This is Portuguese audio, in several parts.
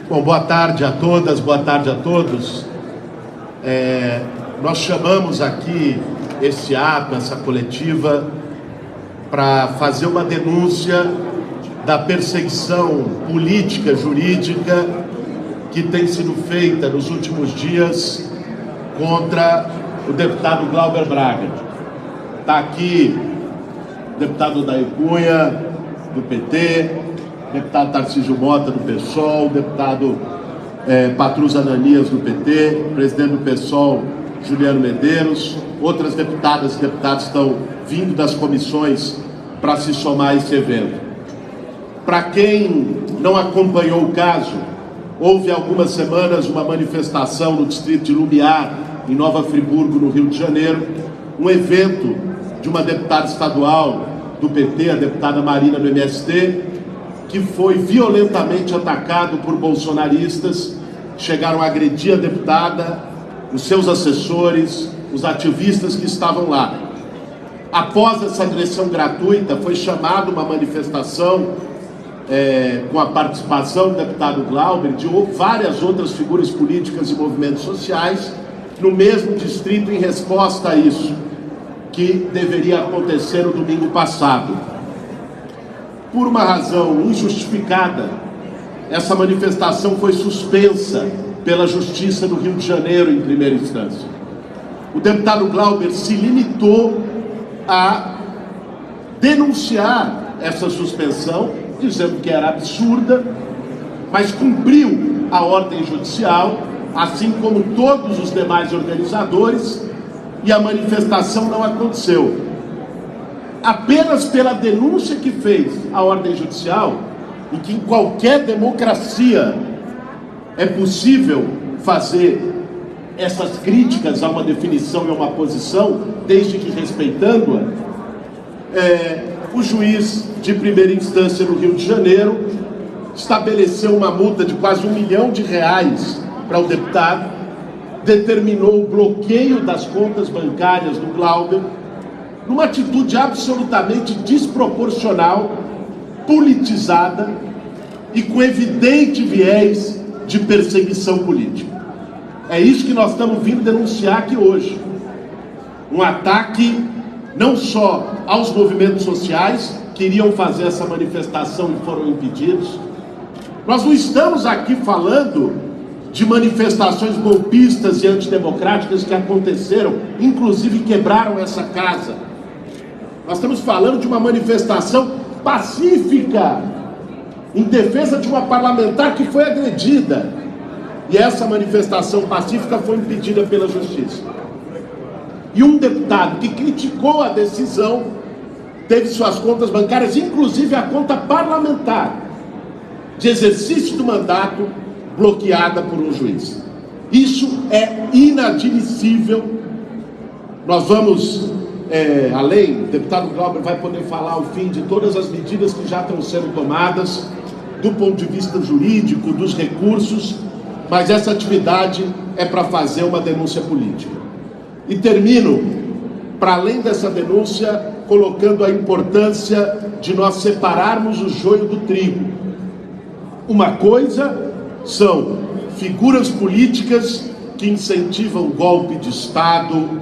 Bom, boa tarde a todas, boa tarde a todos. Nós chamamos aqui esse ato, essa coletiva, para fazer uma denúncia da perseguição política, jurídica, que tem sido feita nos últimos dias contra o deputado Glauber Braga. Está aqui o deputado Odair Cunha, do PT, deputado Tarcísio Mota, do PSOL, o deputado Patrus Ananias, do PT, presidente do PSOL, Juliano Medeiros, outras deputadas e deputados estão vindo das comissões para se somar a esse evento. Para quem não acompanhou o caso, houve há algumas semanas uma manifestação no distrito de Lumiar, em Nova Friburgo, no Rio de Janeiro, um evento de uma deputada estadual do PT, a deputada Marina, do MST, que foi violentamente atacado por bolsonaristas, chegaram a agredir a deputada, os seus assessores, os ativistas que estavam lá. Após essa agressão gratuita, foi chamada uma manifestação com a participação do deputado Glauber, de várias outras figuras políticas e movimentos sociais, no mesmo distrito, em resposta a isso, que deveria acontecer no domingo passado. Por uma razão injustificada, essa manifestação foi suspensa pela Justiça do Rio de Janeiro em primeira instância. O deputado Glauber se limitou a denunciar essa suspensão, dizendo que era absurda, mas cumpriu a ordem judicial, assim como todos os demais organizadores, e a manifestação não aconteceu. Apenas pela denúncia que fez a ordem judicial, e que em qualquer democracia é possível fazer essas críticas a uma definição e a uma posição, desde que respeitando-a, o juiz de primeira instância no Rio de Janeiro estabeleceu uma multa de quase R$1 milhão para o deputado, determinou o bloqueio das contas bancárias do Glauber, numa atitude absolutamente desproporcional, politizada e com evidente viés de perseguição política. É isso que nós estamos vindo denunciar aqui hoje. Um ataque não só aos movimentos sociais que iriam fazer essa manifestação e foram impedidos. Nós não estamos aqui falando de manifestações golpistas e antidemocráticas que aconteceram, inclusive quebraram essa casa. Nós estamos falando de uma manifestação pacífica, em defesa de uma parlamentar que foi agredida. E essa manifestação pacífica foi impedida pela Justiça. E um deputado que criticou a decisão teve suas contas bancárias, inclusive a conta parlamentar, de exercício do mandato, bloqueada por um juiz. Isso é inadmissível. Nós vamos, além, o deputado Glauber vai poder falar ao fim de todas as medidas que já estão sendo tomadas, do ponto de vista jurídico, dos recursos, mas essa atividade é para fazer uma denúncia política. E termino, para além dessa denúncia, colocando a importância de nós separarmos o joio do trigo. Uma coisa são figuras políticas que incentivam golpe de Estado,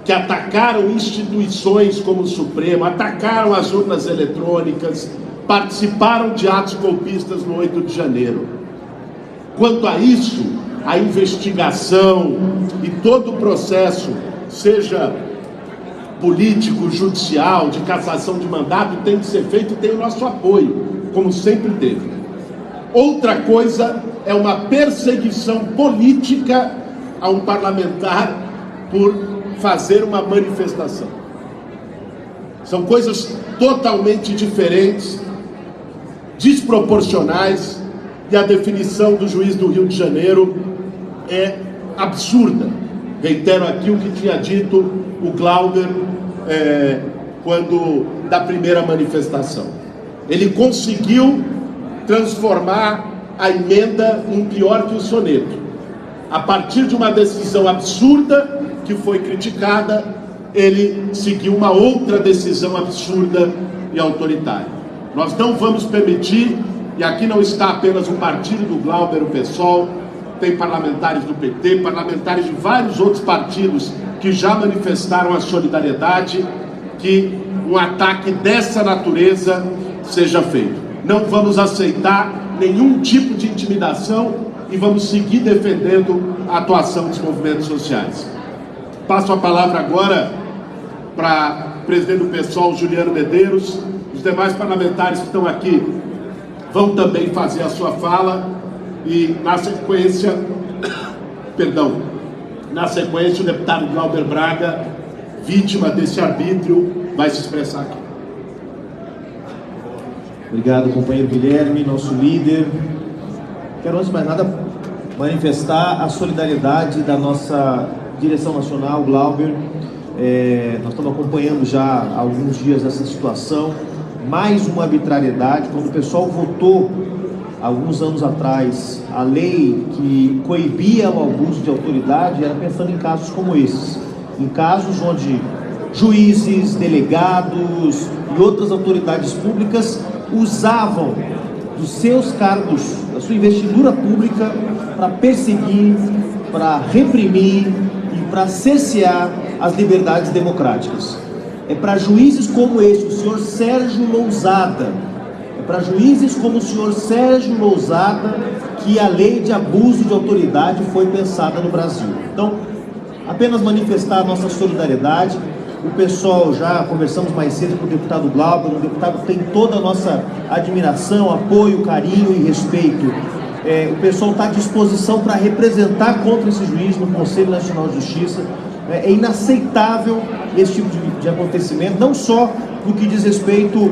que atacaram instituições como o Supremo, atacaram as urnas eletrônicas, participaram de atos golpistas no 8 de janeiro. Quanto a isso, a investigação e todo o processo, seja político, judicial, de cassação de mandato, tem que ser feito e tem o nosso apoio, como sempre teve. Outra coisa é uma perseguição política a um parlamentar por fazer uma manifestação. São coisas totalmente diferentes, desproporcionais, e a definição do juiz do Rio de Janeiro é absurda. Reitero aqui o que tinha dito o Glauber quando da primeira manifestação. Ele conseguiu transformar a emenda em pior que o soneto. A partir de uma decisão absurda que foi criticada, ele seguiu uma outra decisão absurda e autoritária. Nós não vamos permitir e aqui não está apenas o partido do Glauber, o PSOL, tem parlamentares do PT, parlamentares de vários outros partidos que já manifestaram a solidariedade, que um ataque dessa natureza seja feito. Não vamos aceitar nenhum tipo de intimidação e vamos seguir defendendo a atuação dos movimentos sociais. Passo a palavra agora para o presidente do PSOL, Juliano Medeiros. Os demais parlamentares que estão aqui vão também fazer a sua fala e, na sequência, o deputado Glauber Braga, vítima desse arbítrio, vai se expressar aqui. Obrigado, companheiro Guilherme, nosso líder. Quero, antes de mais nada, manifestar a solidariedade da nossa direção nacional, Glauber. Nós estamos acompanhando já há alguns dias essa situação. Mais uma arbitrariedade. Quando o pessoal votou, alguns anos atrás, a lei que coibia o abuso de autoridade, era pensando em casos como esses. Em casos onde juízes, delegados e outras autoridades públicas usavam dos seus cargos, da sua investidura pública, para perseguir, para reprimir e para cercear as liberdades democráticas. É para juízes como esse, o senhor Sérgio Lousada, para juízes como o senhor Sérgio Lousada, que a lei de abuso de autoridade foi pensada no Brasil. Então, apenas manifestar a nossa solidariedade. O pessoal, já conversamos mais cedo com o deputado Glauber, o deputado tem toda a nossa admiração, apoio, carinho e respeito. O pessoal está à disposição para representar contra esse juiz no Conselho Nacional de Justiça. É inaceitável esse tipo de acontecimento, não só no que diz respeito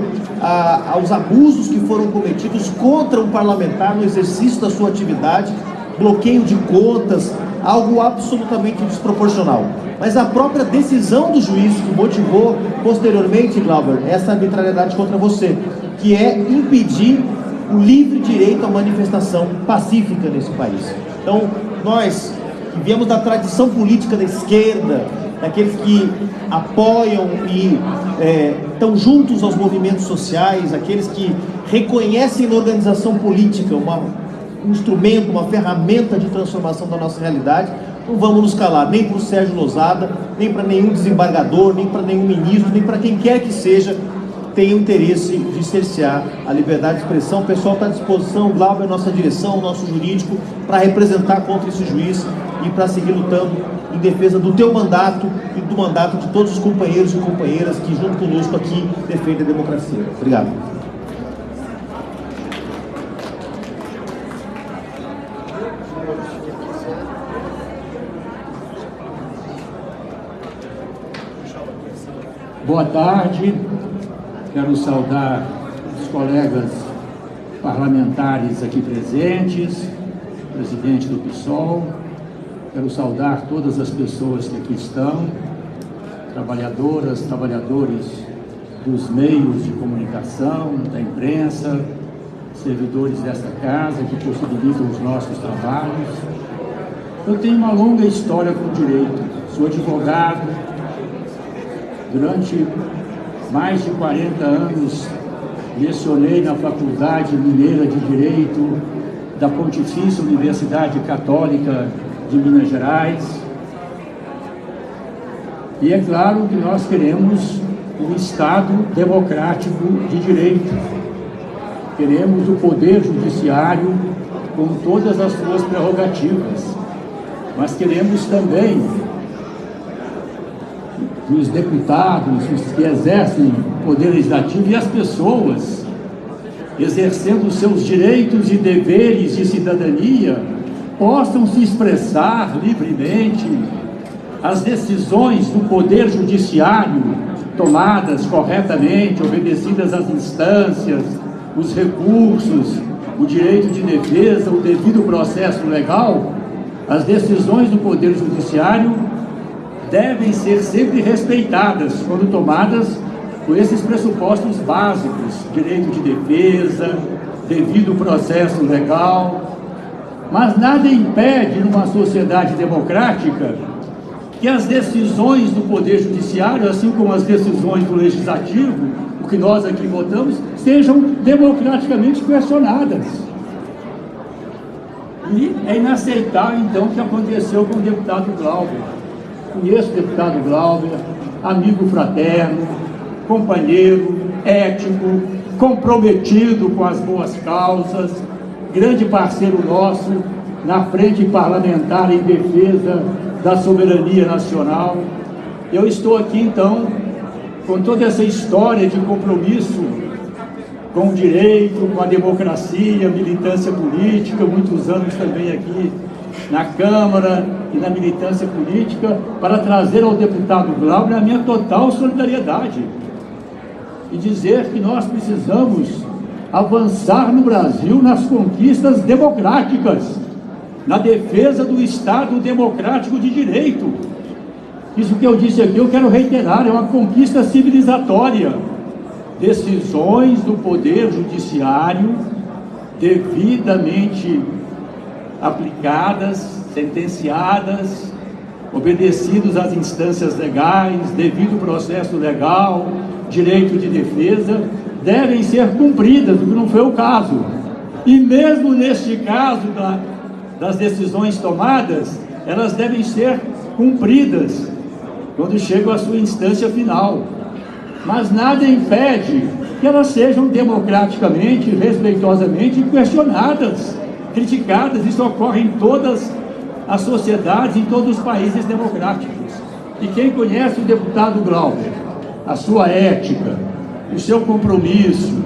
aos abusos que foram cometidos contra um parlamentar no exercício da sua atividade, bloqueio de contas, algo absolutamente desproporcional. Mas a própria decisão do juiz que motivou posteriormente, Glauber, essa arbitrariedade contra você, que é impedir o livre direito à manifestação pacífica nesse país. Então, nós que viemos da tradição política da esquerda, daqueles que apoiam e estão juntos aos movimentos sociais, aqueles que reconhecem na organização política um instrumento, uma ferramenta de transformação da nossa realidade, não vamos nos calar, nem para o Sérgio Lousada, nem para nenhum desembargador, nem para nenhum ministro, nem para quem quer que seja, tenha o interesse de cercear a liberdade de expressão. O pessoal está à disposição, o Glauber, nossa direção, o nosso jurídico, para representar contra esse juiz e para seguir lutando em defesa do teu mandato e do mandato de todos os companheiros e companheiras que, junto conosco aqui, defendem a democracia. Obrigado. Boa tarde, quero saudar os colegas parlamentares aqui presentes, presidente do PSOL, quero saudar todas as pessoas que aqui estão, trabalhadoras, trabalhadores dos meios de comunicação, da imprensa, servidores desta casa que possibilitam os nossos trabalhos. Eu tenho uma longa história com o direito, sou advogado. Durante mais de 40 anos, lecionei na Faculdade Mineira de Direito da Pontifícia Universidade Católica de Minas Gerais. E é claro que nós queremos um Estado democrático de direito. Queremos o Poder Judiciário com todas as suas prerrogativas. Mas queremos também os deputados, os que exercem o poder legislativo e as pessoas exercendo seus direitos e deveres de cidadania possam se expressar livremente. As decisões do poder judiciário tomadas corretamente, obedecidas às instâncias, os recursos, o direito de defesa, o devido processo legal, as decisões do poder judiciário devem ser sempre respeitadas quando tomadas com esses pressupostos básicos: direito de defesa, devido processo legal. Mas nada impede, numa sociedade democrática, que as decisões do Poder Judiciário, assim como as decisões do Legislativo, o que nós aqui votamos, sejam democraticamente questionadas. E é inaceitável, então, o que aconteceu com o deputado Glauber. Conheço o deputado Glauber, amigo fraterno, companheiro, ético, comprometido com as boas causas, grande parceiro nosso na frente parlamentar em defesa da soberania nacional. Eu estou aqui, então, com toda essa história de compromisso com o direito, com a democracia, militância política, muitos anos também aqui na Câmara e na militância política, para trazer ao deputado Glauber a minha total solidariedade e dizer que nós precisamos avançar no Brasil nas conquistas democráticas, na defesa do Estado democrático de direito. Isso que eu disse aqui, eu quero reiterar, é uma conquista civilizatória. Decisões do Poder Judiciário devidamente aplicadas, sentenciadas, obedecidos às instâncias legais, devido processo legal, direito de defesa, devem ser cumpridas, o que não foi o caso. E mesmo neste caso das decisões tomadas, elas devem ser cumpridas quando chegam à sua instância final. Mas nada impede que elas sejam democraticamente, respeitosamente questionadas, criticadas. Isso ocorre em todas as sociedades, em todos os países democráticos. E quem conhece o deputado Glauber, a sua ética, o seu compromisso,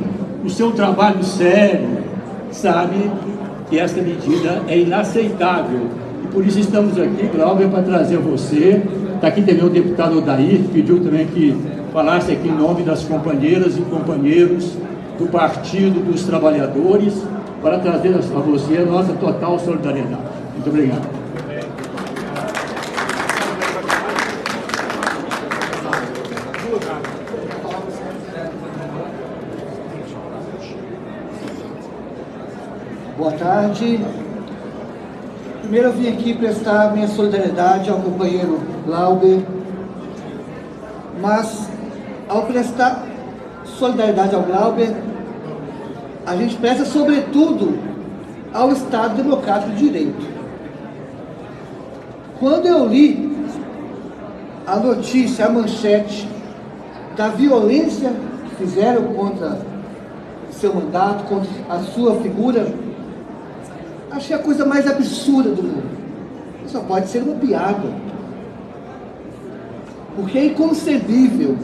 o seu trabalho sério, sabe que esta medida é inaceitável. E por isso estamos aqui, Glauber, para trazer você. Está aqui também o deputado Odair, que pediu também que falasse aqui em nome das companheiras e companheiros do Partido dos Trabalhadores, para trazer a você a nossa total solidariedade. Muito obrigado. Boa tarde. Primeiro eu vim aqui prestar minha solidariedade ao companheiro Glauber, mas ao prestar solidariedade ao Glauber, a gente presta sobretudo ao Estado Democrático de Direito. Quando eu li a notícia, a manchete da violência que fizeram contra o seu mandato, contra a sua figura, achei a coisa mais absurda do mundo. Só pode ser uma piada. Porque é inconcebível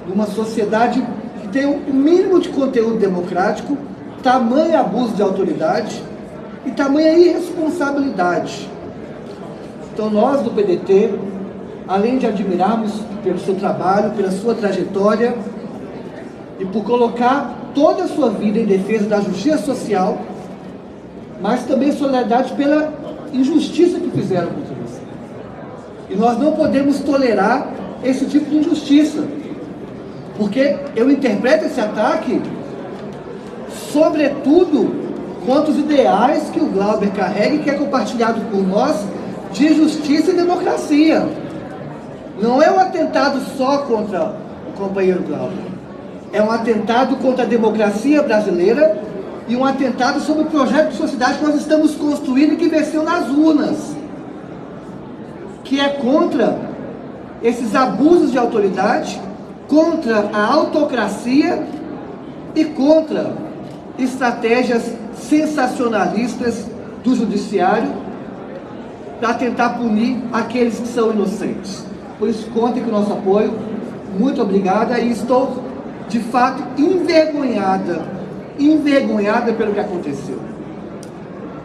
numa sociedade que tem um mínimo de conteúdo democrático, tamanho abuso de autoridade e tamanha irresponsabilidade. Então nós do PDT, além de admirarmos pelo seu trabalho, pela sua trajetória e por colocar toda a sua vida em defesa da justiça social, mas também solidariedade pela injustiça que fizeram contra você. E nós não podemos tolerar esse tipo de injustiça, porque eu interpreto esse ataque, sobretudo, contra os ideais que o Glauber carrega e que é compartilhado por nós, de justiça e democracia. Não é um atentado só contra o companheiro Glauber, é um atentado contra a democracia brasileira e um atentado sobre o projeto de sociedade que nós estamos construindo e que venceu nas urnas, que é contra esses abusos de autoridade, contra a autocracia e contra estratégias sensacionalistas do judiciário para tentar punir aqueles que são inocentes. Por isso, contem com o nosso apoio. Muito obrigada, e estou, de fato, envergonhada pelo que aconteceu.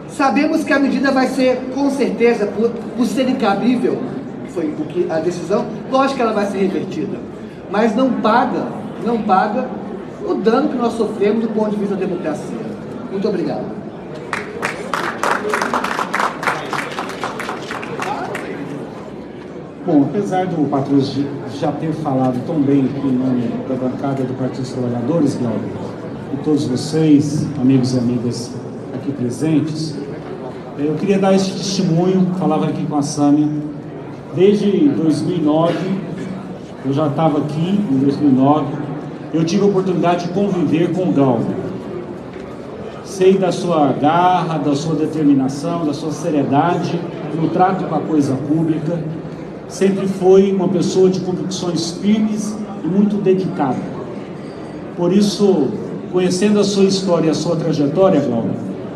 Sabemos que a medida vai ser, com certeza, por ser incabível, foi a decisão, lógico que ela vai ser revertida, mas não paga o dano que nós sofremos do ponto de vista da democracia. Muito obrigado. Bom, apesar do Patrus já ter falado tão bem aqui em nome da bancada do Partido dos Trabalhadores, Glauber, e todos vocês, amigos e amigas aqui presentes, eu queria dar esse testemunho. Falava aqui com a Sâmia, desde 2009, eu já estava aqui em 2009, eu tive a oportunidade de conviver com o Glauber. Sei da sua garra, da sua determinação, da sua seriedade no trato com a coisa pública. Sempre foi uma pessoa de convicções firmes e muito dedicada. Por isso, conhecendo a sua história e a sua trajetória, Glauber,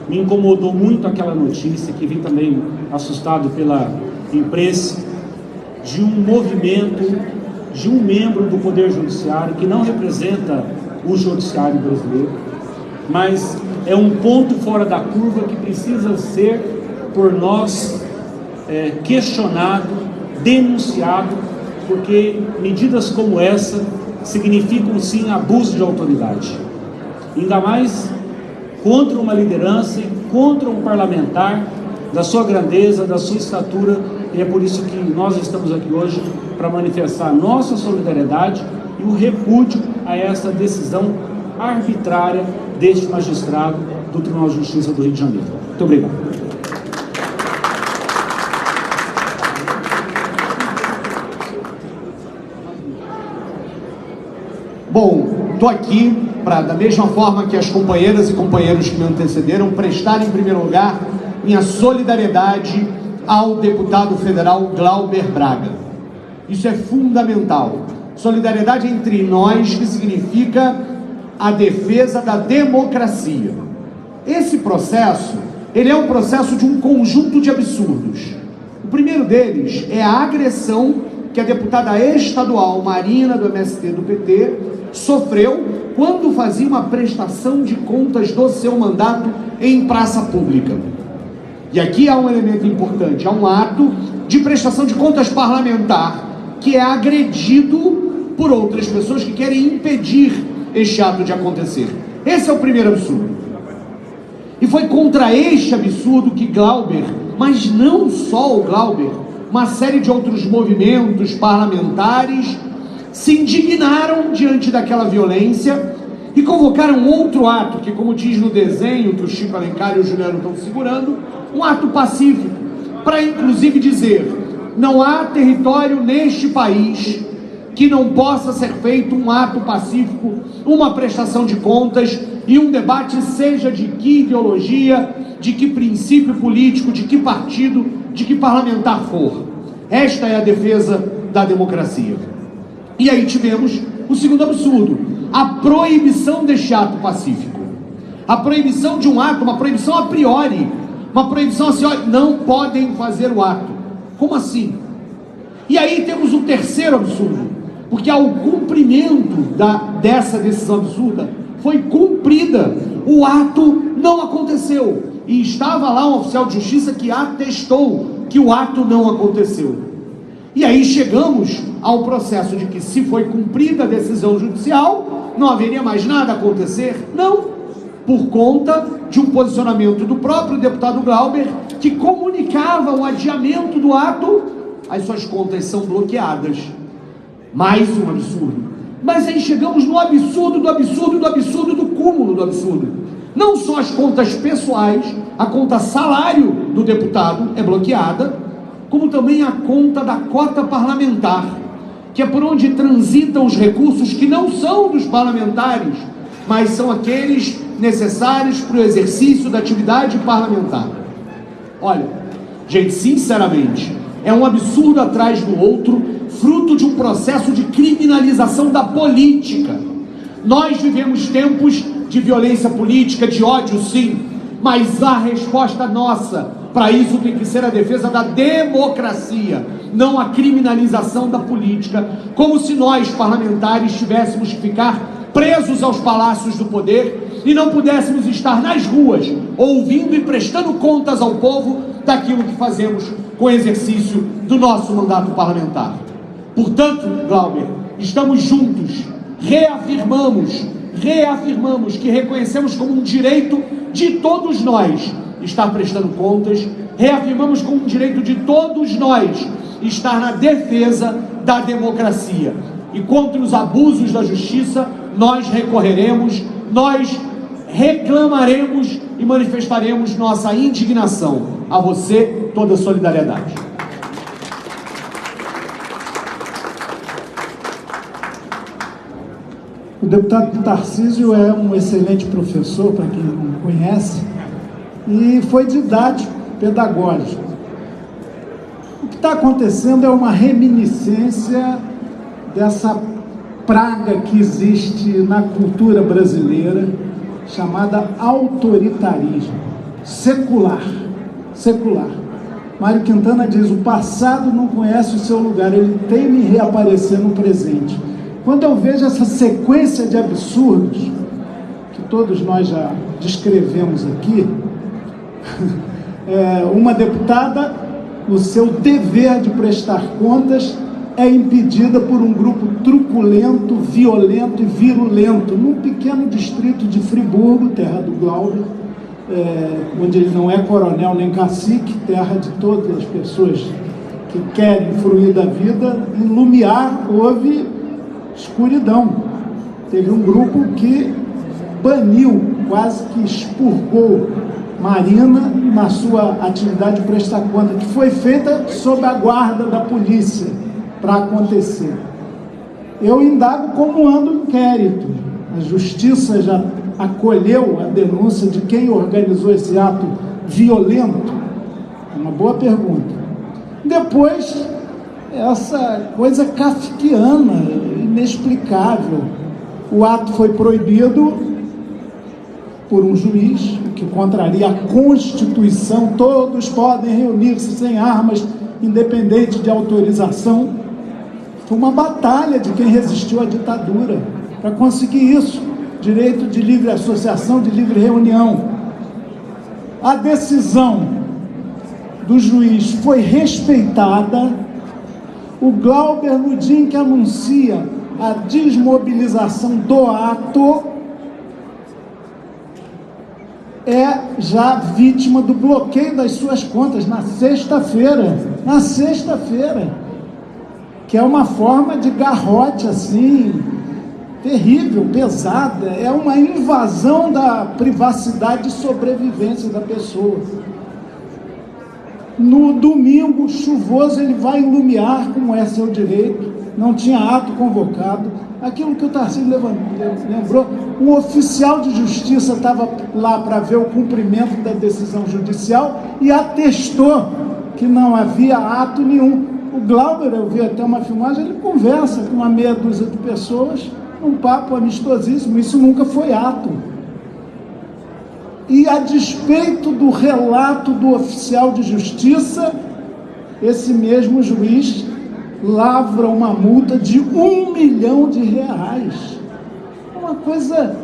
me incomodou muito aquela notícia, que vim também assustado pela imprensa, de um movimento, de um membro do Poder Judiciário que não representa o Judiciário brasileiro, mas é um ponto fora da curva que precisa ser, por nós, questionado, denunciado, porque medidas como essa significam sim abuso de autoridade, ainda mais contra uma liderança e contra um parlamentar da sua grandeza, da sua estatura. E é por isso que nós estamos aqui hoje para manifestar nossa solidariedade e o repúdio a essa decisão arbitrária deste magistrado do Tribunal de Justiça do Rio de Janeiro. Muito obrigado. Bom, estou aqui para, da mesma forma que as companheiras e companheiros que me antecederam, prestar em primeiro lugar minha solidariedade ao deputado federal Glauber Braga. Isso é fundamental. Solidariedade entre nós, que significa a defesa da democracia. Esse processo, ele é um processo de um conjunto de absurdos. O primeiro deles é a agressão que a deputada estadual Marina, do MST do PT, sofreu quando fazia uma prestação de contas do seu mandato em praça pública. E aqui há um elemento importante, há um ato de prestação de contas parlamentar que é agredido por outras pessoas que querem impedir este ato de acontecer. Esse é o primeiro absurdo. E foi contra este absurdo que Glauber, mas não só o Glauber, uma série de outros movimentos parlamentares se indignaram diante daquela violência e convocaram outro ato, que, como diz no desenho que o Chico Alencar e o Juliano estão segurando, um ato pacífico, para inclusive dizer: não há território neste país que não possa ser feito um ato pacífico, uma prestação de contas e um debate, seja de que ideologia, de que princípio político, de que partido, de que parlamentar for. Esta é a defesa da democracia. E aí tivemos o segundo absurdo, a proibição deste ato pacífico. A proibição de um ato, uma proibição a priori, uma proibição assim: olha, não podem fazer o ato. Como assim? E aí temos um terceiro absurdo, porque ao cumprimento dessa decisão absurda, foi cumprida, o ato não aconteceu, e estava lá um oficial de justiça que atestou que o ato não aconteceu. E aí chegamos ao processo de que, se foi cumprida a decisão judicial, não haveria mais nada a acontecer? Não, por conta de um posicionamento do próprio deputado Glauber, que comunicava o adiamento do ato, as suas contas são bloqueadas. Mais um absurdo. Mas aí chegamos no absurdo do absurdo do absurdo do cúmulo do absurdo. Não só as contas pessoais, a conta salário do deputado é bloqueada, como também a conta da cota parlamentar, que é por onde transitam os recursos que não são dos parlamentares, mas são aqueles necessários para o exercício da atividade parlamentar. Olha, gente, sinceramente, é um absurdo atrás do outro, fruto de um processo de criminalização da política. Nós vivemos tempos de violência política, de ódio, sim, mas a resposta nossa para isso tem que ser a defesa da democracia, não a criminalização da política, como se nós, parlamentares, tivéssemos que ficar presos aos palácios do poder e não pudéssemos estar nas ruas, ouvindo e prestando contas ao povo daquilo que fazemos com o exercício do nosso mandato parlamentar. Portanto, Glauber, estamos juntos, reafirmamos que reconhecemos como um direito de todos nós estar prestando contas, reafirmamos como um direito de todos nós estar na defesa da democracia. E contra os abusos da justiça, nós recorreremos, nós reclamaremos e manifestaremos nossa indignação. A você, toda a solidariedade. O deputado Tarcísio é um excelente professor, para quem não conhece, e foi didático, pedagógico. O que está acontecendo é uma reminiscência dessa praga que existe na cultura brasileira, chamada autoritarismo, secular. Mário Quintana diz: o passado não conhece o seu lugar, ele teme reaparecer no presente. Quando eu vejo essa sequência de absurdos, que todos nós já descrevemos aqui, uma deputada, no seu dever de prestar contas, é impedida por um grupo truculento, violento e virulento, num pequeno distrito de Friburgo, terra do Glauber, onde ele não é coronel nem cacique, terra de todas as pessoas que querem fruir da vida. Em Lumiar houve escuridão. Teve um grupo que baniu, quase que expurgou Marina na sua atividade de prestar conta, que foi feita sob a guarda da polícia para acontecer. Eu indago como anda o inquérito. A justiça já acolheu a denúncia de quem organizou esse ato violento? É uma boa pergunta. Depois, essa coisa kafkiana, inexplicável. O ato foi proibido por um juiz, o que contraria a Constituição. Todos podem reunir-se sem armas, independente de autorização. Foi uma batalha de quem resistiu à ditadura para conseguir isso. Direito de livre associação, de livre reunião. A decisão do juiz foi respeitada. O Glauber, no dia em que anuncia a desmobilização do ato, é já vítima do bloqueio das suas contas na sexta-feira, que é uma forma de garrote assim, terrível, pesada, é uma invasão da privacidade e sobrevivência da pessoa. No domingo chuvoso ele vai em Lumiar, como é seu direito, não tinha ato convocado. Aquilo que o Tarcísio lembrou, um oficial de justiça estava lá para ver o cumprimento da decisão judicial e atestou que não havia ato nenhum. O Glauber, eu vi até uma filmagem, ele conversa com uma meia dúzia de pessoas, um papo amistosíssimo, isso nunca foi ato. E a despeito do relato do oficial de justiça, esse mesmo juiz lavra uma multa de R$1 milhão. Uma coisa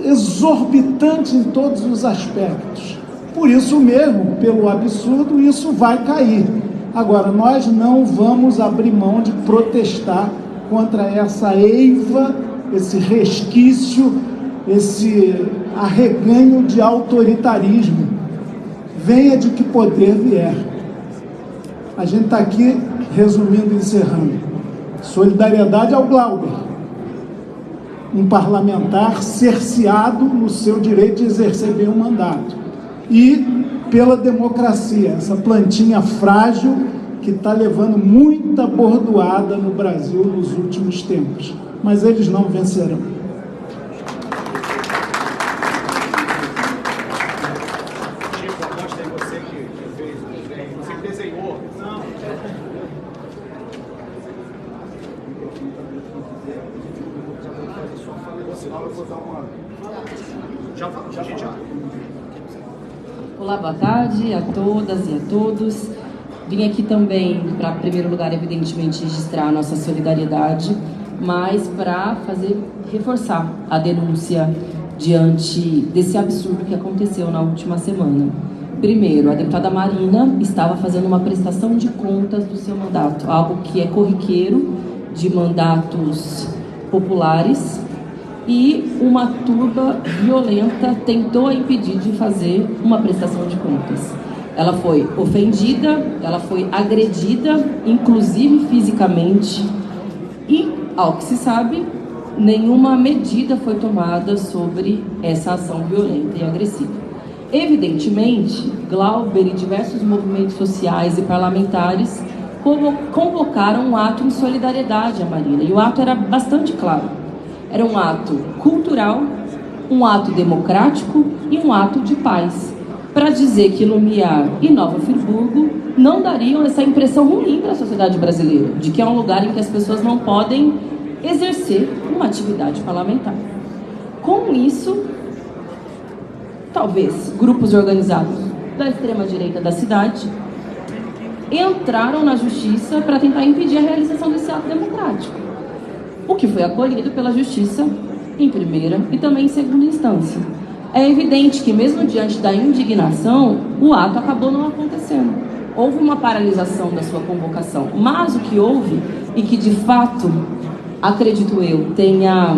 exorbitante em todos os aspectos. Por isso mesmo, pelo absurdo, isso vai cair. Agora, nós não vamos abrir mão de protestar contra essa eiva, esse resquício, esse arreganho de autoritarismo. Venha de que poder vier. A gente está aqui, resumindo e encerrando. Solidariedade ao Glauber, um parlamentar cerceado no seu direito de exercer bem o mandato. E pela democracia, essa plantinha frágil que está levando muita bordoada no Brasil nos últimos tempos. Mas eles não vencerão. Chico, aposta em você que fez o desenho, você que desenhou. Não. Olá, boa tarde a todas e a todos. Vim aqui também para, em primeiro lugar, evidentemente, registrar a nossa solidariedade, mas para reforçar a denúncia diante desse absurdo que aconteceu na última semana. Primeiro, a deputada Marina estava fazendo uma prestação de contas do seu mandato, algo que é corriqueiro de mandatos populares, e uma turba violenta tentou impedir de fazer uma prestação de contas. Ela foi ofendida, ela foi agredida, inclusive fisicamente, e, ao que se sabe, nenhuma medida foi tomada sobre essa ação violenta e agressiva. Evidentemente, Glauber e diversos movimentos sociais e parlamentares convocaram um ato em solidariedade à Marina, e o ato era bastante claro. Era um ato cultural, um ato democrático e um ato de paz, para dizer que Lumiar e Nova Friburgo não dariam essa impressão ruim para a sociedade brasileira, de que é um lugar em que as pessoas não podem exercer uma atividade parlamentar. Com isso, talvez grupos organizados da extrema-direita da cidade entraram na justiça para tentar impedir a realização desse ato democrático, o que foi acolhido pela justiça em primeira e também em segunda instância. É evidente que mesmo diante da indignação, o ato acabou não acontecendo. Houve uma paralisação da sua convocação, mas o que houve, e que de fato, acredito eu, tenha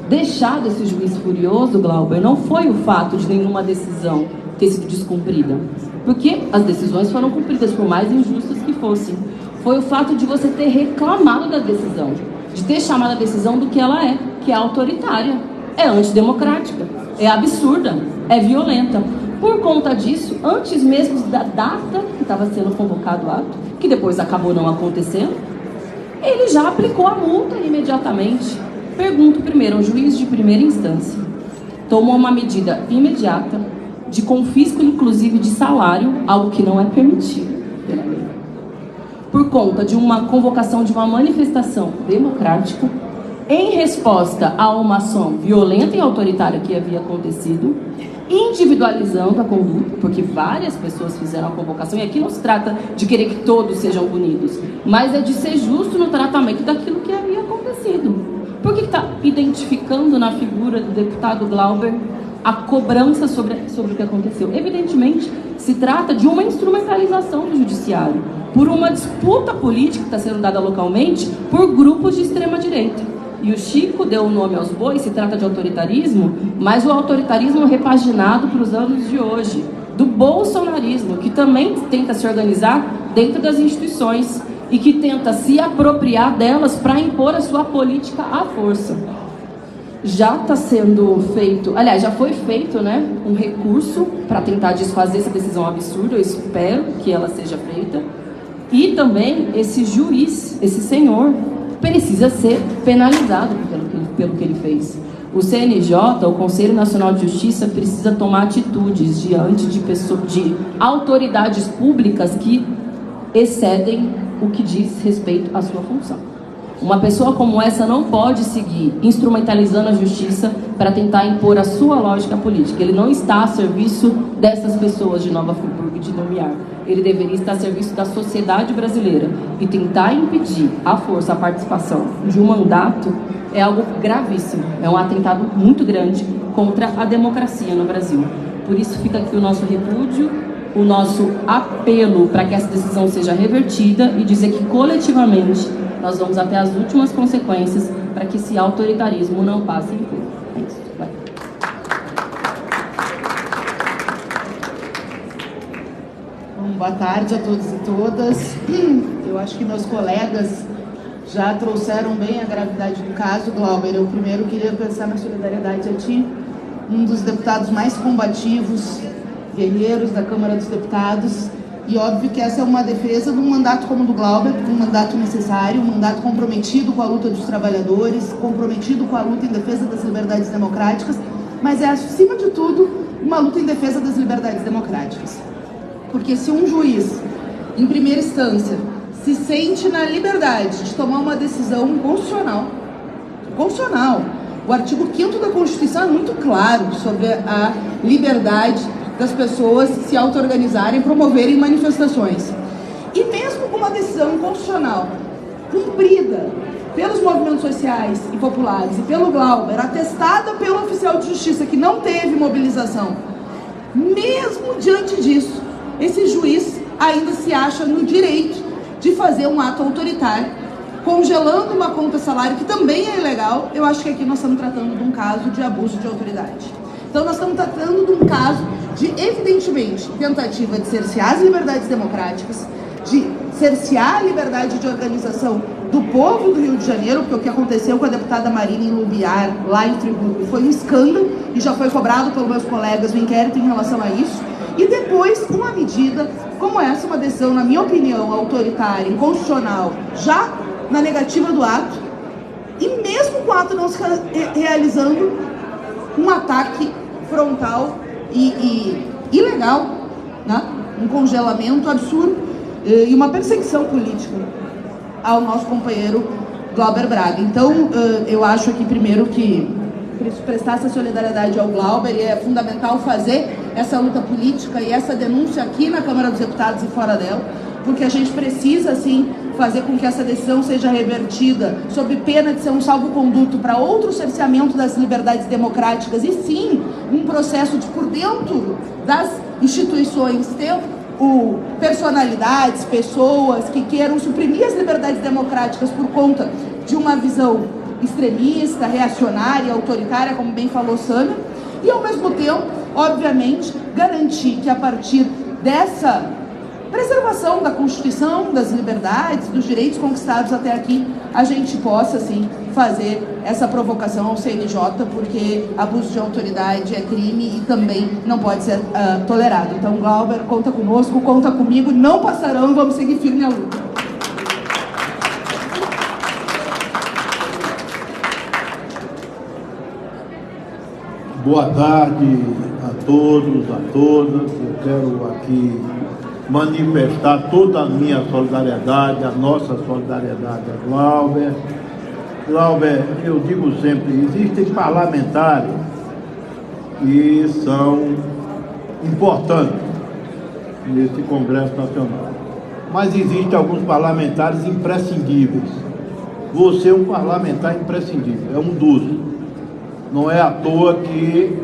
deixado esse juiz furioso, Glauber, não foi o fato de nenhuma decisão ter sido descumprida, porque as decisões foram cumpridas, por mais injustas que fossem. Foi o fato de você ter reclamado da decisão, de ter chamado a decisão do que ela é, que é autoritária, é antidemocrática, é absurda, é violenta. Por conta disso, antes mesmo da data que estava sendo convocado o ato, que depois acabou não acontecendo, ele já aplicou a multa imediatamente. Pergunto primeiro ao juiz de primeira instância. Tomou uma medida imediata de confisco, inclusive de salário, algo que não é permitido pela lei, por conta de uma convocação de uma manifestação democrática em resposta a uma ação violenta e autoritária que havia acontecido, individualizando a conduta, porque várias pessoas fizeram a convocação, e aqui não se trata de querer que todos sejam punidos, mas é de ser justo no tratamento daquilo que havia acontecido. Por que está identificando na figura do deputado Glauber a cobrança sobre o que aconteceu? Evidentemente, se trata de uma instrumentalização do judiciário, por uma disputa política que está sendo dada localmente por grupos de extrema-direita. E o Chico deu o nome aos bois, se trata de autoritarismo, mas o autoritarismo repaginado para os anos de hoje, do bolsonarismo, que também tenta se organizar dentro das instituições e que tenta se apropriar delas para impor a sua política à força. Já está sendo feito, aliás, já foi feito, né, um recurso para tentar desfazer essa decisão absurda, eu espero que ela seja feita, e também esse juiz, esse senhor, precisa ser penalizado pelo que ele fez. O CNJ, o Conselho Nacional de Justiça, precisa tomar atitudes diante de autoridades públicas que excedem o que diz respeito à sua função. Uma pessoa como essa não pode seguir instrumentalizando a justiça para tentar impor a sua lógica política. Ele não está a serviço dessas pessoas de Nova Friburgo e de Lumiar. Ele deveria estar a serviço da sociedade brasileira. E tentar impedir à força a participação de um mandato é algo gravíssimo. É um atentado muito grande contra a democracia no Brasil. Por isso fica aqui o nosso repúdio, o nosso apelo para que essa decisão seja revertida e dizer que coletivamente nós vamos até as últimas consequências para que esse autoritarismo não passe impune. É isso. Vai. Bom, boa tarde a todos e todas. Eu acho que meus colegas já trouxeram bem a gravidade do caso, Glauber. Eu primeiro queria pensar na solidariedade a ti, um dos deputados mais combativos, guerreiros da Câmara dos Deputados. E óbvio que essa é uma defesa de um mandato como o do Glauber, um mandato necessário, um mandato comprometido com a luta dos trabalhadores, comprometido com a luta em defesa das liberdades democráticas, mas é, acima de tudo, uma luta em defesa das liberdades democráticas. Porque se um juiz, em primeira instância, se sente na liberdade de tomar uma decisão constitucional, o artigo 5º da Constituição é muito claro sobre a liberdade das pessoas se auto-organizarem, promoverem manifestações. E mesmo com uma decisão constitucional cumprida pelos movimentos sociais e populares e pelo Glauber, atestada pelo oficial de justiça que não teve mobilização, mesmo diante disso, esse juiz ainda se acha no direito de fazer um ato autoritário, congelando uma conta salário que também é ilegal. Eu acho que aqui nós estamos tratando de um caso de abuso de autoridade. Então nós estamos tratando de um caso de, evidentemente, tentativa de cercear as liberdades democráticas, de cercear a liberdade de organização do povo do Rio de Janeiro, porque o que aconteceu com a deputada Marina em Lumiar, lá em Friburgo, foi um escândalo e já foi cobrado pelos meus colegas o inquérito em relação a isso. E depois, uma medida como essa, uma decisão, na minha opinião, autoritária, inconstitucional, já na negativa do ato, e mesmo com o ato não se realizando, um ataque frontal e ilegal, né? Um congelamento absurdo e uma perseguição política ao nosso companheiro Glauber Braga. Então, eu acho aqui primeiro que prestar essa solidariedade ao Glauber, e é fundamental fazer essa luta política e essa denúncia aqui na Câmara dos Deputados e fora dela, porque a gente precisa, sim, fazer com que essa decisão seja revertida sob pena de ser um salvo-conduto para outro cerceamento das liberdades democráticas e, sim, um processo de, por dentro das instituições, ter personalidades, pessoas que queiram suprimir as liberdades democráticas por conta de uma visão extremista, reacionária, autoritária, como bem falou Sâmia, e ao mesmo tempo, obviamente, garantir que a partir dessa preservação da Constituição, das liberdades, dos direitos conquistados até aqui, a gente possa, sim, fazer essa provocação ao CNJ, porque abuso de autoridade é crime e também não pode ser tolerado. Então, Glauber, conta conosco, conta comigo, não passarão e vamos seguir firme a luta. Boa tarde a todos, a todas. Eu quero aqui manifestar toda a minha solidariedade, a nossa solidariedade a Glauber. Glauber, eu digo sempre, existem parlamentares que são importantes nesse Congresso Nacional, mas existem alguns parlamentares imprescindíveis. Você é um parlamentar imprescindível, é um dos. Não é à toa que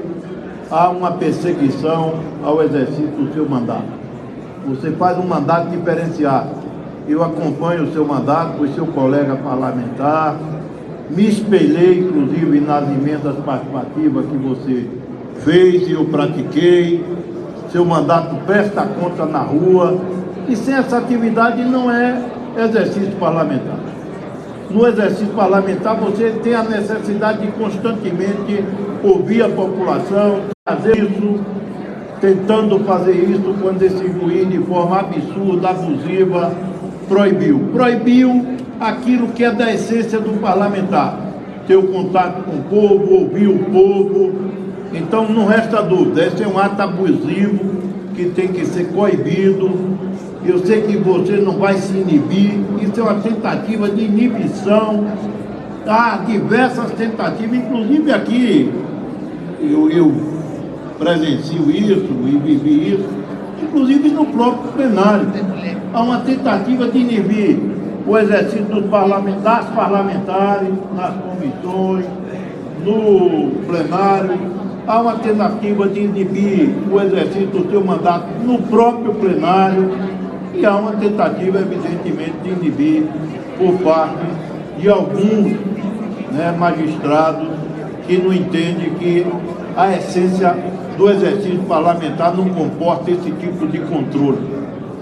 há uma perseguição ao exercício do seu mandato. Você faz um mandato diferenciado. Eu acompanho o seu mandato, fui seu colega parlamentar, me espelhei, inclusive, nas emendas participativas que você fez e eu pratiquei. Seu mandato presta conta na rua, e sem essa atividade não é exercício parlamentar. No exercício parlamentar, você tem a necessidade de constantemente ouvir a população, fazer isso, tentando fazer isso quando esse juiz, de forma absurda, abusiva, proibiu. Proibiu aquilo que é da essência do parlamentar, ter o contato com o povo, ouvir o povo. Então, não resta dúvida, esse é um ato abusivo que tem que ser coibido. Eu sei que você não vai se inibir, isso é uma tentativa de inibição. Há diversas tentativas, inclusive aqui, eu presencio isso e vivi isso, inclusive no próprio plenário. Há uma tentativa de inibir o exercício dos parlamentares, nas comissões, no plenário. Há uma tentativa de inibir o exercício do seu mandato no próprio plenário. E há uma tentativa, evidentemente, de inibir por parte de alguns magistrados que não entendem que a essência do exercício parlamentar não comporta esse tipo de controle,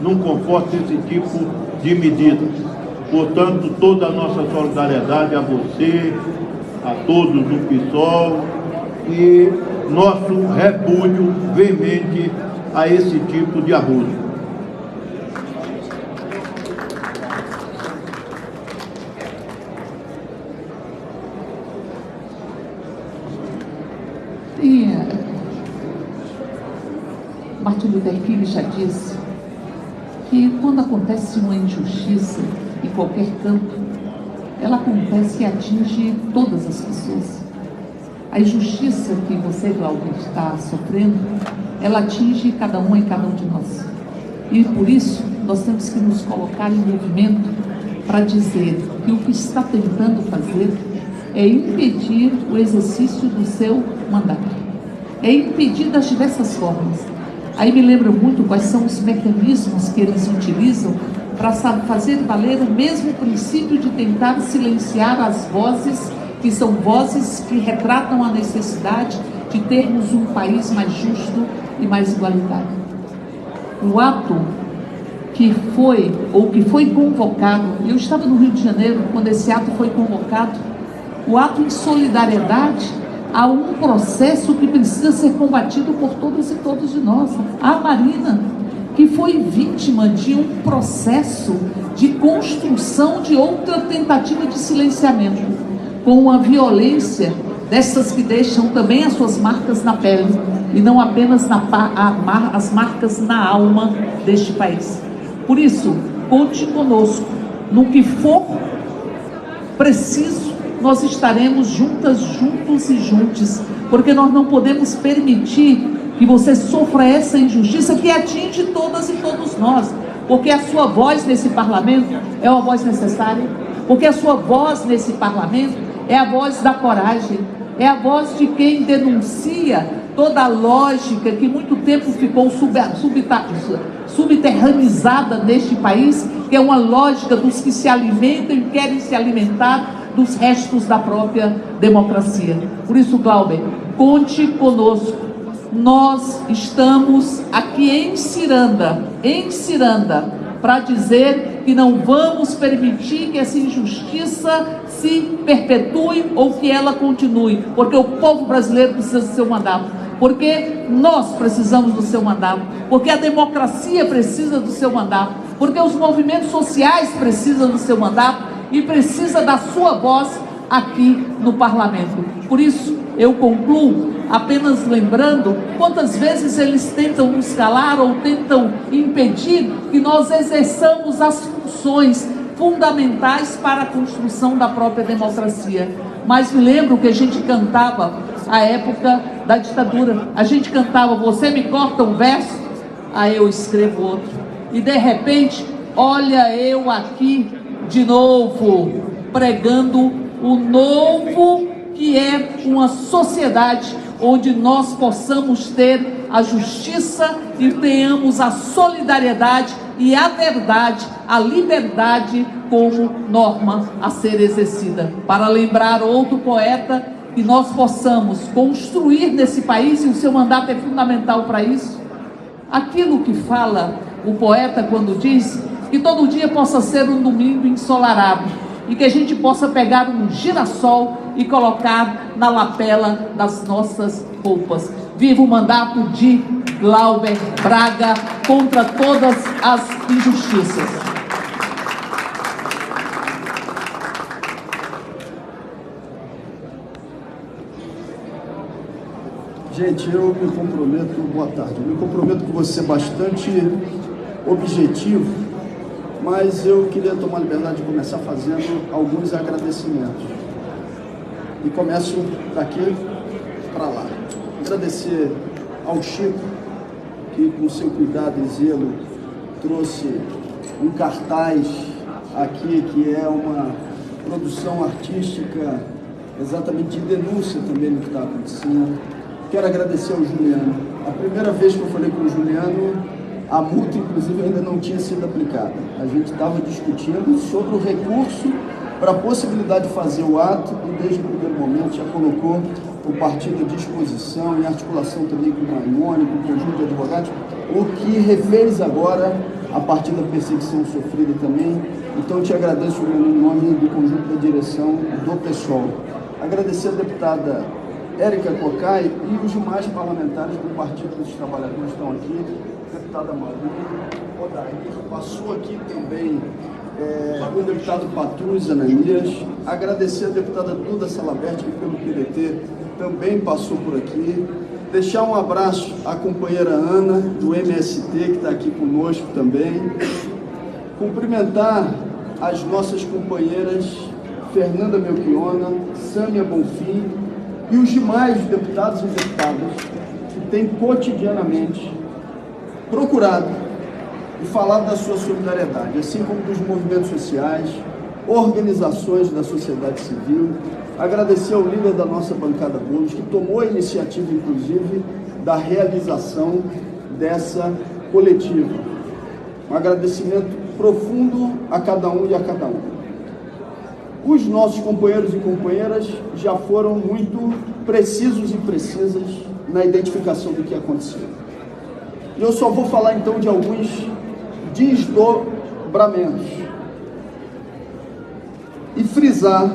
não comporta esse tipo de medida. Portanto, toda a nossa solidariedade a você, a todos do PSOL, e nosso repúdio veemente a esse tipo de abuso. Martin Luther King já disse que quando acontece uma injustiça em qualquer campo, ela acontece e atinge todas as pessoas. A injustiça que você, Glauber, está sofrendo, ela atinge cada um e cada um de nós. E por isso, nós temos que nos colocar em movimento para dizer que o que está tentando fazer é impedir o exercício do seu mandato. É impedir das diversas formas. Aí me lembra muito quais são os mecanismos que eles utilizam para fazer valer o mesmo princípio de tentar silenciar as vozes, que são vozes que retratam a necessidade de termos um país mais justo e mais igualitário. O ato que foi convocado, eu estava no Rio de Janeiro quando esse ato foi convocado, o ato em solidariedade a um processo que precisa ser combatido por todas e todos de nós. A Marina, que foi vítima de um processo de construção de outra tentativa de silenciamento. com a violência dessas que deixam também as suas marcas na pele e não apenas as marcas na alma deste país. Por isso, conte conosco. No que for preciso, nós estaremos juntas, juntos e juntos, porque nós não podemos permitir que você sofra essa injustiça que atinge todas e todos nós, porque a sua voz nesse parlamento é uma voz necessária, porque a sua voz nesse parlamento é a voz da coragem, é a voz de quem denuncia toda a lógica que muito tempo ficou subterranizada neste país, que é uma lógica dos que se alimentam e querem se alimentar dos restos da própria democracia. Por isso, Glauber, conte conosco. Nós estamos aqui em Ciranda, para dizer que não vamos permitir que essa injustiça se perpetue ou que ela continue, porque o povo brasileiro precisa do seu mandato, porque nós precisamos do seu mandato, porque a democracia precisa do seu mandato, porque os movimentos sociais precisam do seu mandato e precisa da sua voz aqui no parlamento. Por isso, eu concluo apenas lembrando quantas vezes eles tentam nos calar ou tentam impedir que nós exerçamos as funções fundamentais para a construção da própria democracia. Mas me lembro que a gente cantava à época da ditadura. A gente cantava: você me corta um verso, aí eu escrevo outro. E de repente, olha eu aqui de novo, pregando o novo, que é uma sociedade onde nós possamos ter a justiça e tenhamos a solidariedade e a verdade, a liberdade como norma a ser exercida. Para lembrar outro poeta, que nós possamos construir nesse país, e o seu mandato é fundamental para isso, aquilo que fala o poeta quando diz que todo dia possa ser um domingo ensolarado, e que a gente possa pegar um girassol e colocar na lapela das nossas roupas. Viva o mandato de Glauber Braga contra todas as injustiças. Gente, eu me comprometo, boa tarde, eu me comprometo com você bastante objetivo, mas eu queria tomar a liberdade de começar fazendo alguns agradecimentos. E começo daqui para lá. Agradecer ao Chico, que com seu cuidado e zelo trouxe um cartaz aqui, que é uma produção artística exatamente de denúncia também do que está acontecendo. Quero agradecer ao Juliano. A primeira vez que eu falei com o Juliano, a multa, inclusive, ainda não tinha sido aplicada. A gente estava discutindo sobre o recurso para a possibilidade de fazer o ato e, desde o primeiro momento, já colocou o partido à disposição, em articulação também com o Maimone, com o conjunto de advogados, o que refez agora a partir da perseguição sofrida também. Então, te agradeço em nome do conjunto da direção do PSOL. Agradecer a deputada Érica Cocai e os demais parlamentares do Partido dos Trabalhadores estão aqui, deputada Maria, passou aqui também o deputado Patrus Ananias, agradecer a deputada Duda Salabert, que pelo PDT também passou por aqui, deixar um abraço à companheira Ana, do MST, que está aqui conosco também, cumprimentar as nossas companheiras Fernanda Melchiona, Sâmia Bonfim, e os demais deputados e deputadas que têm cotidianamente procurado e falado da sua solidariedade, assim como dos movimentos sociais, organizações da sociedade civil. Agradecer ao líder da nossa bancada Boulos, que tomou a iniciativa, inclusive, da realização dessa coletiva. Um agradecimento profundo a cada um e a cada um. Os nossos companheiros e companheiras já foram muito precisos e precisas na identificação do que aconteceu. E eu só vou falar então de alguns desdobramentos e frisar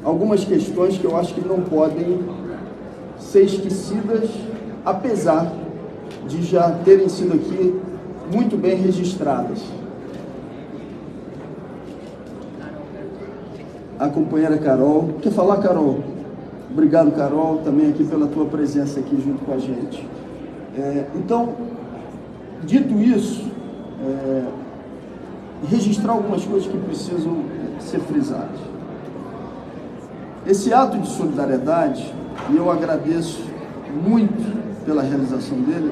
algumas questões que eu acho que não podem ser esquecidas, apesar de já terem sido aqui muito bem registradas. a companheira Carol. Quer falar, Carol? Obrigado, Carol, também aqui pela tua presença aqui junto com a gente. Então, dito isso, registrar algumas coisas que precisam ser frisadas. Esse ato de solidariedade, e eu agradeço muito pela realização dele,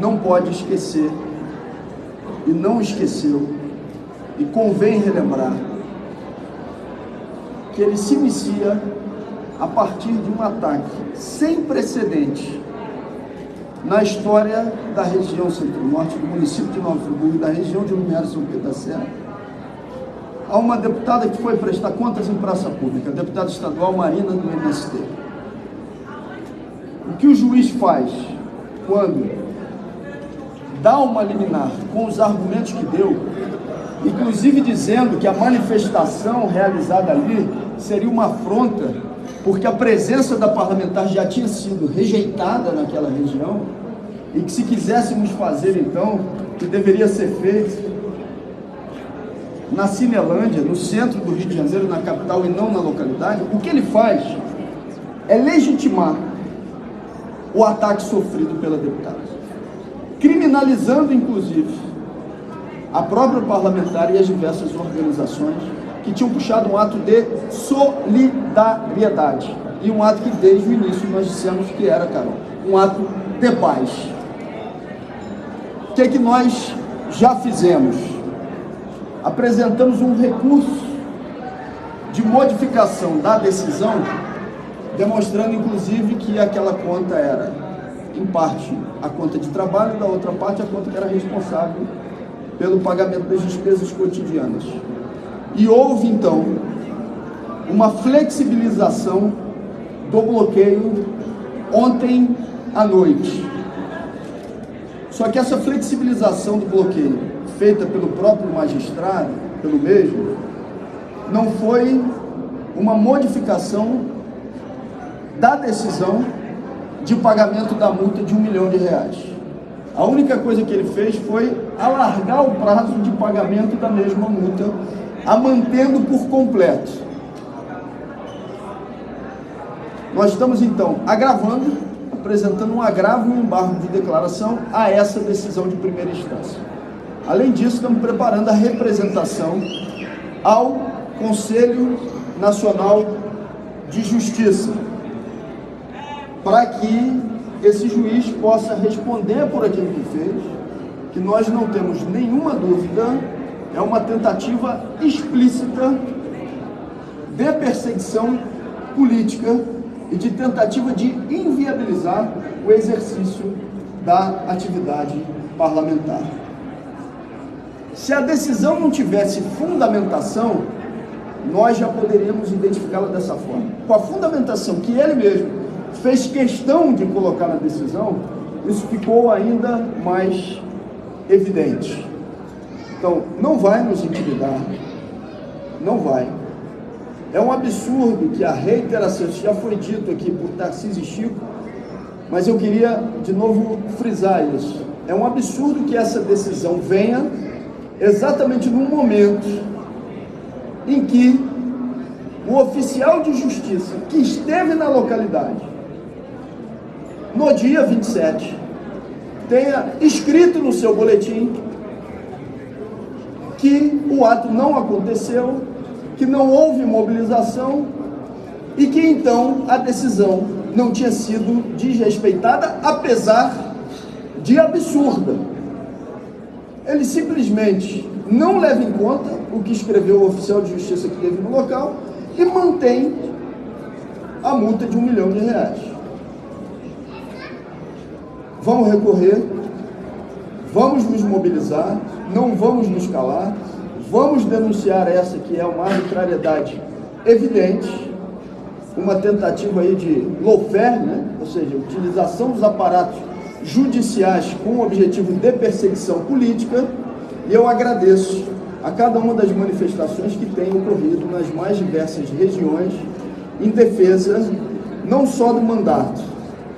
não pode esquecer, e não esqueceu, e convém relembrar, que ele se inicia a partir de um ataque sem precedente na história da região centro-norte, do município de Nova Friburgo e da região de Lumiar e São Pedro da Serra, a uma deputada que foi prestar contas em praça pública, a deputada estadual Marina do MST. O que o juiz faz quando dá uma liminar com os argumentos que deu, inclusive dizendo que a manifestação realizada ali seria uma afronta, porque a presença da parlamentar já tinha sido rejeitada naquela região, e que se quiséssemos fazer então, que deveria ser feito na Cinelândia, no centro do Rio de Janeiro, na capital e não na localidade, o que ele faz é legitimar o ataque sofrido pela deputada, criminalizando inclusive a própria parlamentar e as diversas organizações que tinham puxado um ato de solidariedade, e um ato que desde o início nós dissemos que era, Carol, um ato de paz. O que é que nós já fizemos? Apresentamos um recurso de modificação da decisão, demonstrando inclusive que aquela conta era, em parte, a conta de trabalho, e da outra parte a conta que era responsável pelo pagamento das despesas cotidianas. E houve, então, uma flexibilização do bloqueio ontem à noite. Só que essa flexibilização do bloqueio, feita pelo próprio magistrado, pelo mesmo, não foi uma modificação da decisão de pagamento da multa de R$1 milhão. A única coisa que ele fez foi alargar o prazo de pagamento da mesma multa, a mantendo por completo. Nós estamos, então, agravando, apresentando um agravo e um embargo de declaração a essa decisão de primeira instância. Além disso, estamos preparando a representação ao Conselho Nacional de Justiça, para que esse juiz possa responder por aquilo que fez, que nós não temos nenhuma dúvida, é uma tentativa explícita de perseguição política e de tentativa de inviabilizar o exercício da atividade parlamentar. Se a decisão não tivesse fundamentação, nós já poderíamos identificá-la dessa forma. Com a fundamentação que ele mesmo fez questão de colocar na decisão, isso ficou ainda mais evidente. Então, não vai nos intimidar, não vai. É um absurdo que a reiteração, isso já foi dito aqui por Tarcísio e Chico, mas eu queria de novo frisar isso. É um absurdo que essa decisão venha exatamente num momento em que o oficial de justiça que esteve na localidade no dia 27 tenha escrito no seu boletim que o ato não aconteceu, que não houve mobilização e que então a decisão não tinha sido desrespeitada, apesar de absurda. Ele simplesmente não leva em conta o que escreveu o oficial de justiça que esteve no local e mantém a multa de R$1 milhão. Vamos recorrer, vamos nos mobilizar, não vamos nos calar, vamos denunciar essa que é uma arbitrariedade evidente, uma tentativa aí de lawfare, né? Ou seja, utilização dos aparatos judiciais com o objetivo de perseguição política, e eu agradeço a cada uma das manifestações que têm ocorrido nas mais diversas regiões em defesa não só do mandato,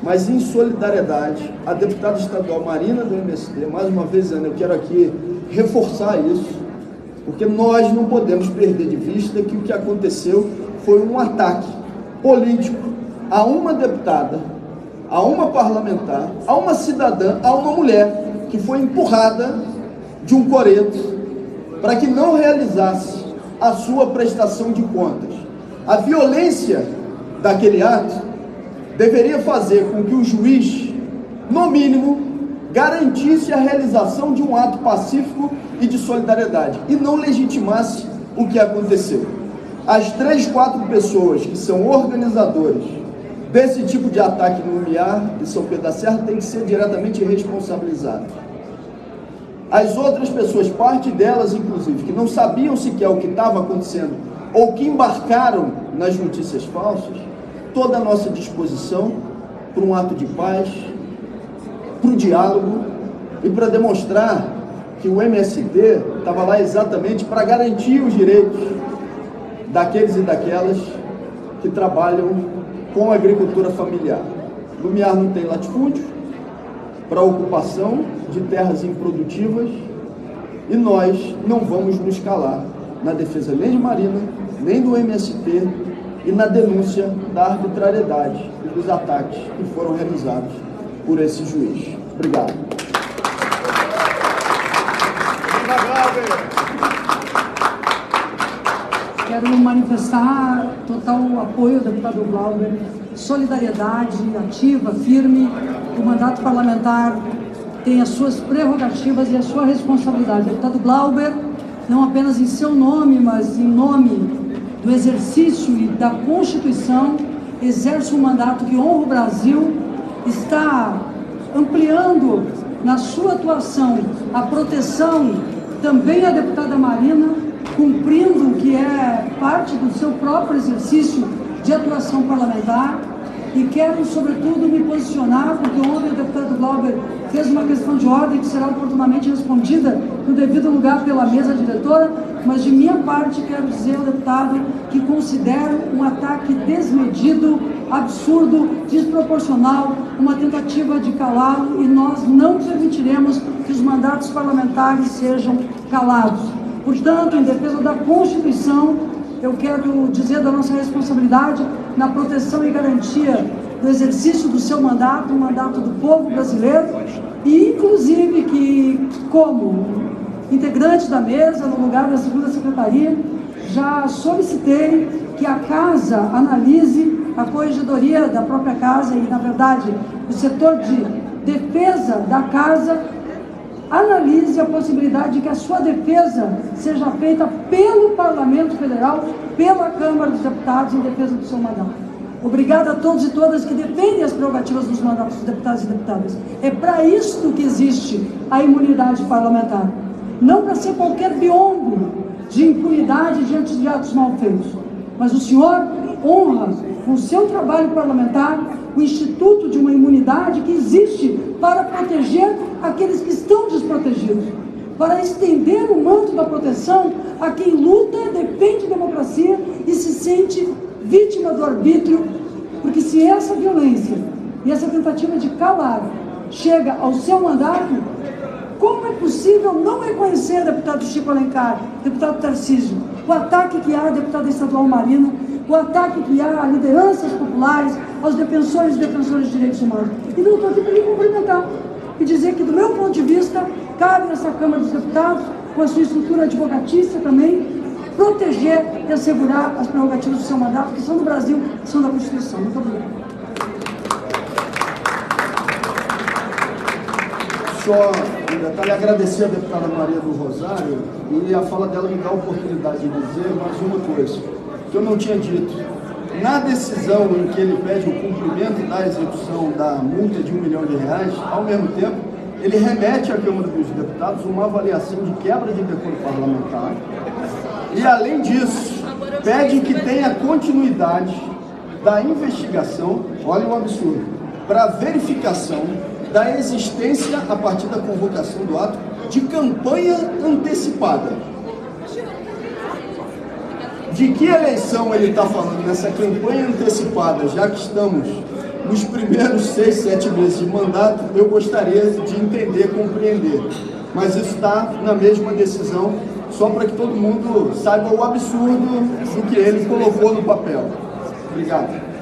mas em solidariedade à deputada estadual Marina do MST. Mais uma vez, Ana, eu quero aqui reforçar isso. porque nós não podemos perder de vista que o que aconteceu foi um ataque político a uma deputada, a uma parlamentar, a uma cidadã, a uma mulher que foi empurrada de um coreto para que não realizasse a sua prestação de contas. A violência daquele ato deveria fazer com que o juiz, no mínimo, garantisse a realização de um ato pacífico e de solidariedade, e não legitimasse o que aconteceu. As 3, 4 pessoas que são organizadores desse tipo de ataque no Lumiar de São Pedro da Serra têm que ser diretamente responsabilizadas. As outras pessoas, parte delas inclusive, que não sabiam sequer o que estava acontecendo ou que embarcaram nas notícias falsas, toda a nossa disposição para um ato de paz, para o diálogo e para demonstrar que o MST estava lá exatamente para garantir os direitos daqueles e daquelas que trabalham com a agricultura familiar. Lumiar não tem latifúndio para ocupação de terras improdutivas e nós não vamos nos calar na defesa nem de Marina, nem do MST e na denúncia da arbitrariedade e dos ataques que foram realizados por esse juiz. Obrigado. Quero manifestar total apoio ao deputado Glauber, solidariedade ativa, firme. O mandato parlamentar tem as suas prerrogativas e a sua responsabilidade. O deputado Glauber, não apenas em seu nome, mas em nome do exercício e da Constituição, exerce um mandato que honra o Brasil, está ampliando na sua atuação a proteção também à deputada Marina, cumprindo o que é parte do seu próprio exercício de atuação parlamentar. E quero, sobretudo, me posicionar, porque ontem o deputado Glauber fez uma questão de ordem que será oportunamente respondida no devido lugar pela mesa diretora, mas de minha parte quero dizer ao deputado que considero um ataque desmedido, absurdo, desproporcional, uma tentativa de calá-lo, e nós não permitiremos que os mandatos parlamentares sejam calados. Portanto, em defesa da Constituição, eu quero dizer da nossa responsabilidade na proteção e garantia do exercício do seu mandato, o mandato do povo brasileiro, e inclusive que, como integrante da mesa, no lugar da segunda secretaria, já solicitei que a Casa analise, a corregedoria da própria Casa e, na verdade, o setor de defesa da Casa, analise a possibilidade de que a sua defesa seja feita pelo Parlamento Federal, pela Câmara dos Deputados, em defesa do seu mandato. Obrigada a todos e todas que defendem as prerrogativas dos mandatos dos deputados e deputadas. É para isto que existe a imunidade parlamentar. Não para ser qualquer biombo de impunidade diante de atos mal feitos. Mas o senhor honra com o seu trabalho parlamentar o instituto de uma imunidade que existe para proteger aqueles que estão desprotegidos, para estender o manto da proteção a quem luta, defende a democracia e se sente vítima do arbítrio, porque se essa violência e essa tentativa de calar chega ao seu mandato, como é possível não reconhecer, deputado Chico Alencar, deputado Tarcísio, o ataque que há à deputada estadual Marina, o ataque que há a lideranças populares, aos defensores e defensores de direitos humanos? E não estou aqui para me cumprimentar e dizer que, do meu ponto de vista, cabe nessa Câmara dos Deputados, com a sua estrutura advocatícia também, proteger e assegurar as prerrogativas do seu mandato, que são do Brasil, que são da Constituição. Muito obrigado. Só um detalhe, agradecer a deputada Maria do Rosário, e a fala dela me dá a oportunidade de dizer mais uma coisa, que eu não tinha dito. Na decisão em que ele pede o cumprimento da execução da multa de R$1 milhão, ao mesmo tempo, ele remete à Câmara dos Deputados uma avaliação de quebra de decoro parlamentar e, além disso, pede que tenha continuidade da investigação, olha o absurdo, para verificação da existência, a partir da convocação do ato, de campanha antecipada. De que eleição ele está falando nessa campanha antecipada, já que estamos nos primeiros 6, 7 meses de mandato? Eu gostaria de entender, compreender, mas isso está na mesma decisão só para que todo mundo saiba o absurdo do que ele colocou no papel. Obrigado.